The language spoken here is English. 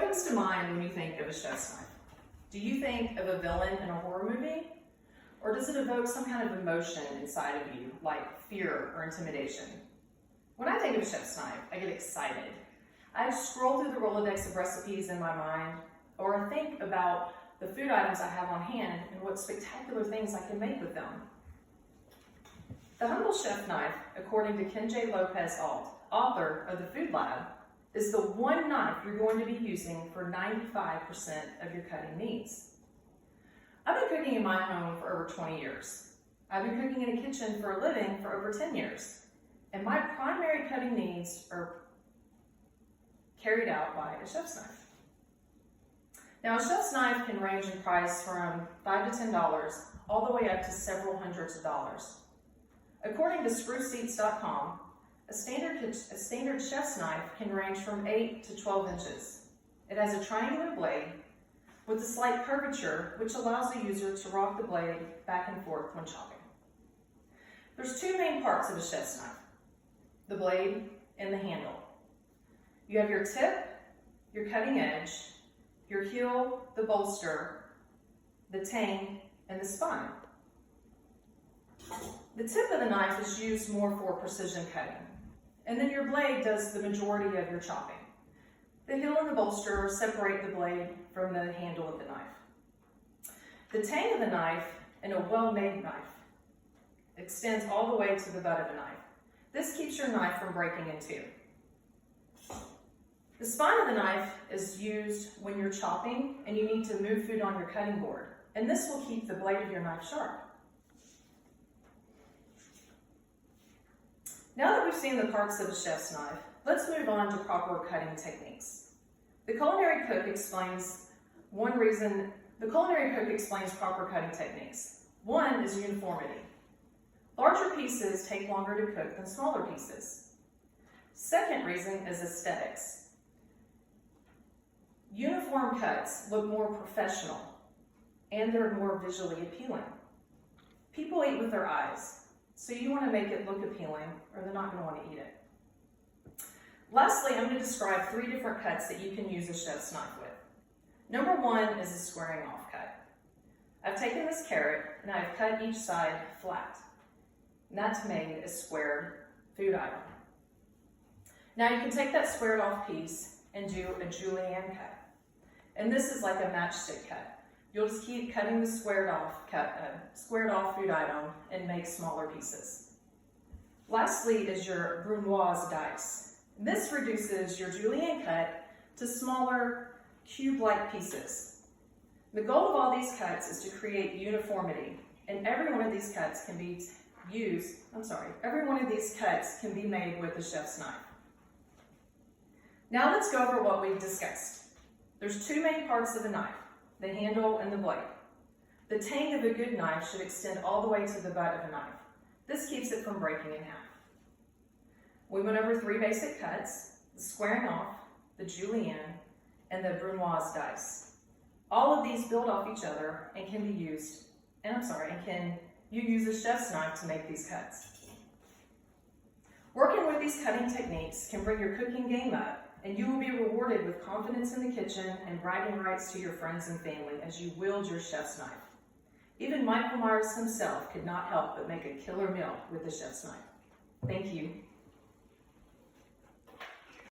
comes to mind when you think of a chef's knife? Do you think of a villain in a horror movie? Or does it evoke some kind of emotion inside of you, like fear or intimidation? When I think of a chef's knife, I get excited. I scroll through the Rolodex of recipes in my mind, or I think about the food items I have on hand and what spectacular things I can make with them. The humble chef knife, according to Ken J. Lopez Alt, author of The Food Lab, is the one knife you're going to be using for 95% of your cutting needs. I've been cooking in my home for over 20 years. I've been cooking in a kitchen for a living for over 10 years. And my primary cutting needs are carried out by a chef's knife. Now, a chef's knife can range in price from $5 to $10 all the way up to several hundreds of dollars. According to ScrewSeats.com, a standard chef's knife can range from 8 to 12 inches. It has a triangular blade with a slight curvature, which allows the user to rock the blade back and forth when chopping. There's two main parts of a chef's knife: the blade and the handle. You have your tip, your cutting edge, your heel, the bolster, the tang, and the spine. The tip of the knife is used more for precision cutting, and then your blade does the majority of your chopping. The heel and the bolster separate the blade from the handle of the knife. The tang of the knife, in a well-made knife, extends all the way to the butt of the knife. This keeps your knife from breaking in two. The spine of the knife is used when you're chopping and you need to move food on your cutting board, and this will keep the blade of your knife sharp. Now that we've seen the parts of a chef's knife, let's move on to proper cutting techniques. The culinary cook explains proper cutting techniques. One is uniformity. Larger pieces take longer to cook than smaller pieces. Second reason is aesthetics. Uniform cuts look more professional and they're more visually appealing. People eat with their eyes, so you want to make it look appealing or they're not going to want to eat it. Lastly, I'm going to describe 3 different cuts that you can use a chef's knife with. Number 1 is a squaring off cut. I've taken this carrot and I've cut each side flat. And that's made a squared food item. Now you can take that squared off piece and do a julienne cut. And this is like a matchstick cut. You'll just keep cutting the squared off food item and make smaller pieces. Lastly is your brunoise dice. This reduces your julienne cut to smaller cube-like pieces. The goal of all these cuts is to create uniformity, and every one of these cuts can be made with a chef's knife. Now let's go over what we've discussed. There's 2 main parts of a knife: the handle and the blade. The tang of a good knife should extend all the way to the butt of a knife. This keeps it from breaking in half. We went over 3 basic cuts: the squaring off, the julienne, and the brunoise dice. All of these build off each other and can be used, you use a chef's knife to make these cuts. Working with these cutting techniques can bring your cooking game up, and you will be rewarded with confidence in the kitchen and bragging rights to your friends and family as you wield your chef's knife. Even Michael Myers himself could not help but make a killer meal with the chef's knife. Thank you.